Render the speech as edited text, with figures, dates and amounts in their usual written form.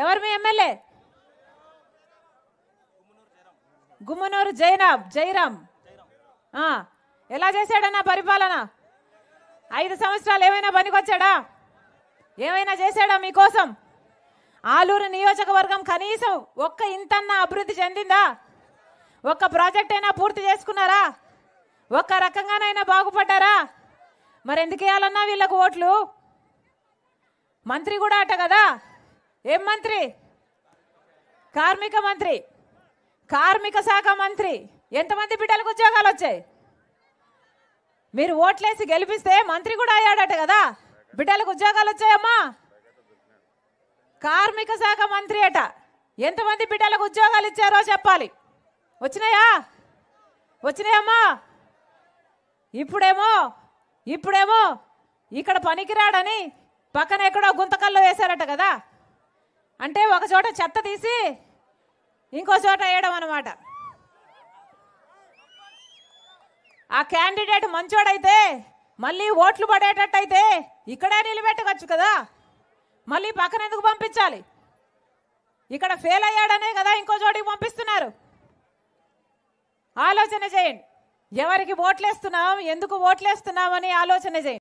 ఎవరు మీ ఎమ్మెల్యే? గుమ్మనూరు జైరాం. ఎలా చేశాడన్నా పరిపాలన? 5 సంవత్సరాలు ఏమైనా పనికొచ్చాడా? ఏమైనా చేశాడా మీకోసం? ఆలూరు నియోజకవర్గం కనీసం ఒక్క ఇంతన్నా అభివృద్ధి చెందిందా? ఒక్క ప్రాజెక్ట్ అయినా పూర్తి చేసుకున్నారా? ఒక్క రకంగానైనా బాగుపడ్డారా? మరి ఎందుకు వేయాలన్నా వీళ్ళకు ఓట్లు? మంత్రి కూడా అట కదా, ఏం మంత్రి? కార్మిక మంత్రి, కార్మిక శాఖ మంత్రి. ఎంతమంది బిడ్డలకు ఉద్యోగాలు వచ్చాయి? మీరు ఓట్లేసి గెలిపిస్తే మంత్రి కూడా అయ్యాడట కదా, బిడ్డలకు ఉద్యోగాలు వచ్చాయమ్మా? కార్మిక శాఖ మంత్రి అట. ఎంతమంది బిడ్డలకు ఉద్యోగాలు ఇచ్చారో చెప్పాలి. వచ్చినాయా? వచ్చినాయమ్మా? ఇప్పుడేమో ఇక్కడ పనికిరాడని పక్కన ఎక్కడో గుంతకల్లో వేశారట కదా. అంటే ఒక చోట చెత్త తీసి ఇంకో చోట వేయడం అన్నమాట. ఆ క్యాండిడేట్ మంచోడైతే మళ్ళీ ఓట్లు పడేటట్టయితే ఇక్కడే నిలబెట్టవచ్చు కదా, మళ్ళీ పక్కన ఎందుకు పంపించాలి? ఇక్కడ ఫెయిల్ అయ్యాడనే కదా ఇంకో చోటికి పంపిస్తున్నారు. ఆలోచన చేయండి. ఎవరికి ఓట్లేస్తున్నాం, ఎందుకు ఓట్లేస్తున్నామని ఆలోచన చేయండి.